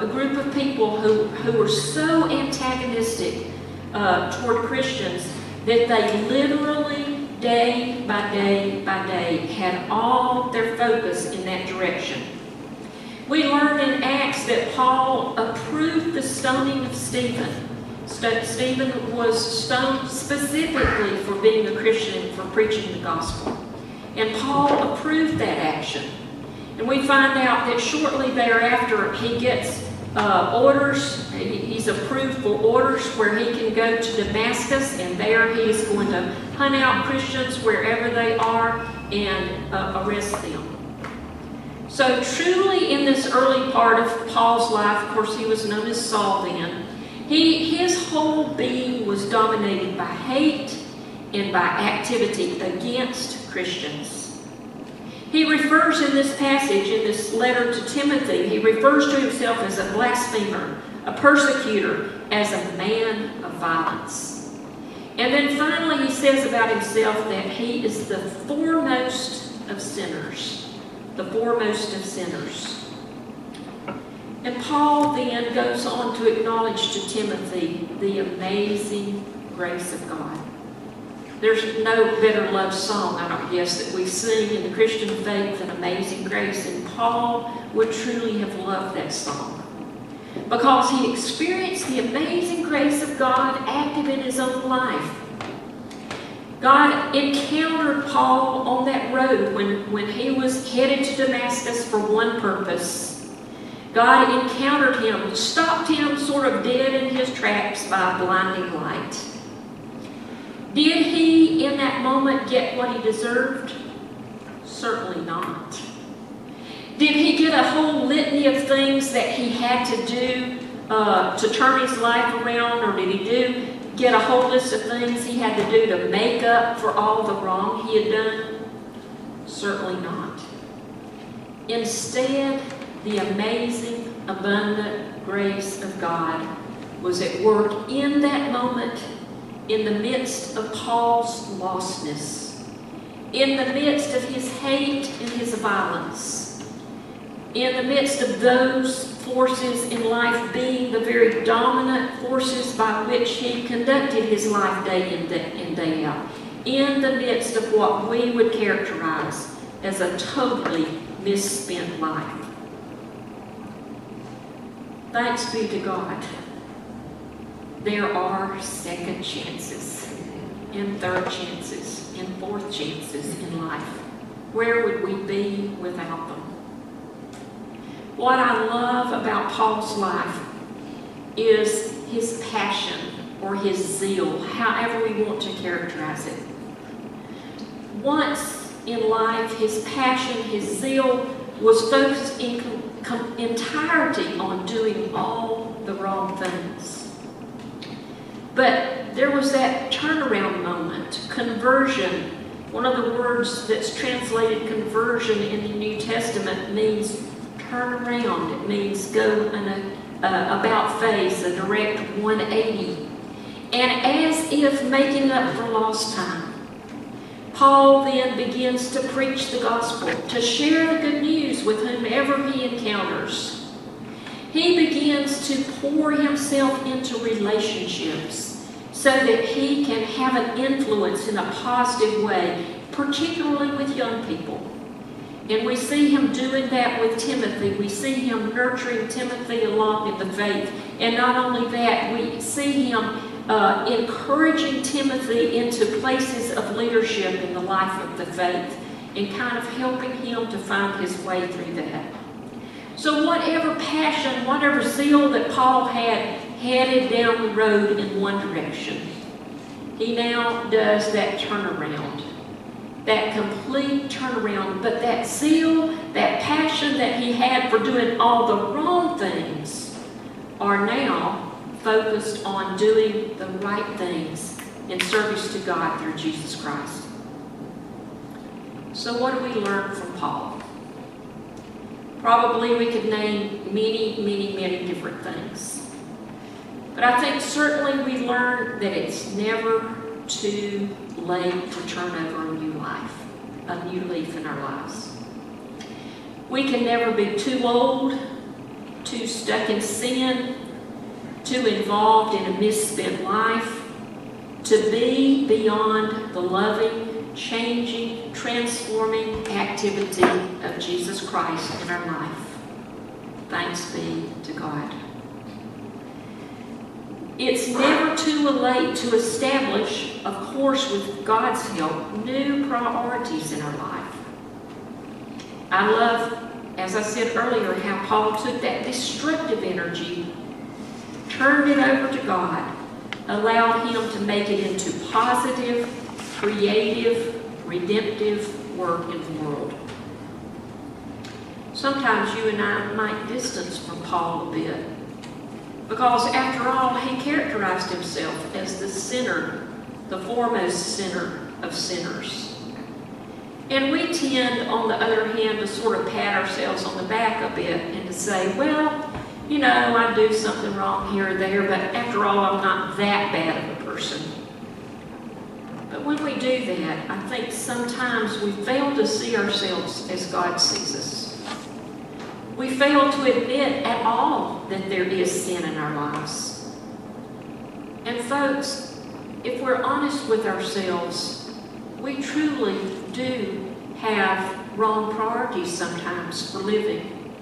a group of people who were so antagonistic toward Christians that they literally, day by day by day, had all their focus in that direction. We learn in Acts that Paul approved the stoning of Stephen. Stephen was stoned specifically for being a Christian and for preaching the gospel. And Paul approved that action. And we find out that shortly thereafter he gets orders. He's approved for orders where he can go to Damascus, and there he is going to hunt out Christians wherever they are and arrest them. So truly in this early part of Paul's life, of course he was known as Saul then, his whole being was dominated by hate and by activity against Christians. He refers in this passage, in this letter to Timothy, he refers to himself as a blasphemer, a persecutor, as a man of violence. And then finally he says about himself that he is the foremost of sinners. The foremost of sinners. And Paul then goes on to acknowledge to Timothy the amazing grace of God. There's no better love song, I don't guess, that we sing in the Christian faith than Amazing Grace. And Paul would truly have loved that song, because he experienced the amazing grace of God active in his own life. God encountered Paul on that road when he was headed to Damascus for one purpose. God encountered him, stopped him sort of dead in his tracks by a blinding light. Did he, in that moment, get what he deserved? Certainly not. Did he get a whole litany of things that he had to do to turn his life around, or did he get a whole list of things he had to do to make up for all the wrong he had done? Certainly not. Instead, the amazing, abundant grace of God was at work in that moment, in the midst of Paul's lostness, in the midst of his hate and his violence, in the midst of those forces in life being the very dominant forces by which he conducted his life day in and day out, in the midst of what we would characterize as a totally misspent life. Thanks be to God, there are second chances, and third chances, and fourth chances in life. Where would we be without them? What I love about Paul's life is his passion or his zeal, however we want to characterize it. Once in life, his passion, his zeal was focused in entirety on doing all the wrong things. But there was that turnaround moment, conversion. One of the words that's translated conversion in the New Testament means turn around. It means go in a about face, a direct 180. And as if making up for lost time, Paul then begins to preach the gospel, to share the good news with whomever he encounters. He begins to pour himself into relationships so that he can have an influence in a positive way, particularly with young people. And we see him doing that with Timothy. We see him nurturing Timothy along in the faith. And not only that, we see him encouraging Timothy into places of leadership in the life of the faith and kind of helping him to find his way through that. So whatever passion, whatever zeal that Paul had headed down the road in one direction, he now does that turnaround, that complete turnaround. But that zeal, that passion that he had for doing all the wrong things are now focused on doing the right things in service to God through Jesus Christ. So what do we learn from Paul? Probably we could name many different things. But I think certainly we learn that it's never too late to turn over a new life, a new leaf in our lives. We can never be too old, too stuck in sin, too involved in a misspent life, to be beyond the loving, changing, transforming activity of Jesus Christ in our life. Thanks be to God. It's never too late to establish, of course with God's help, new priorities in our life. I love, as I said earlier, how Paul took that destructive energy, turned it over to God, allowed Him to make it into positive, creative, redemptive work in the world. Sometimes you and I might distance from Paul a bit, because after all, he characterized himself as the sinner, the foremost sinner of sinners. And we tend, on the other hand, to sort of pat ourselves on the back a bit and to say, well, you know, I do something wrong here or there, but after all, I'm not that bad of a person. But when we do that, I think sometimes we fail to see ourselves as God sees us. We fail to admit at all that there is sin in our lives. And folks, if we're honest with ourselves, we truly do have wrong priorities sometimes for living.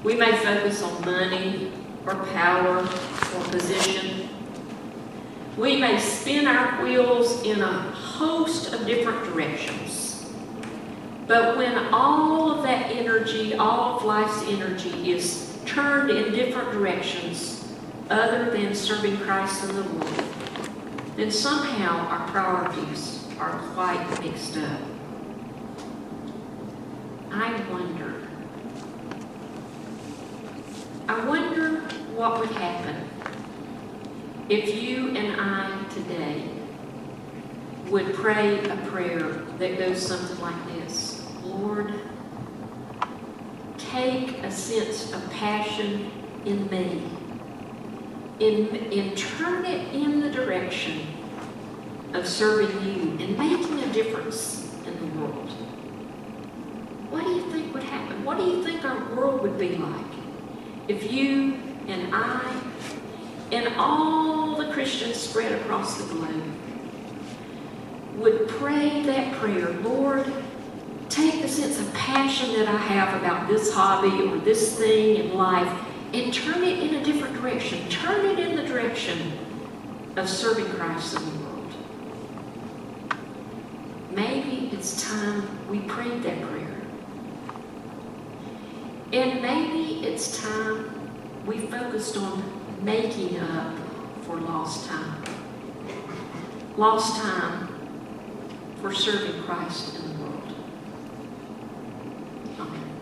We may focus on money or power or position. We may spin our wheels in a host of different directions. But when all of that energy, all of life's energy is turned in different directions other than serving Christ in the world, then somehow our priorities are quite mixed up. I wonder what would happen if you and I today would pray a prayer that goes something like this. Lord, take a sense of passion in me and turn it in the direction of serving you and making a difference in the world. What do you think would happen? What do you think our world would be like if you and I and all the Christians spread across the globe would pray that prayer? Lord, take the sense of passion that I have about this hobby or this thing in life and turn it in a different direction. Turn it in the direction of serving Christ in the world. Maybe it's time we prayed that prayer. And maybe it's time we focused on making up for lost time. Lost time for serving Christ in the world. Amen.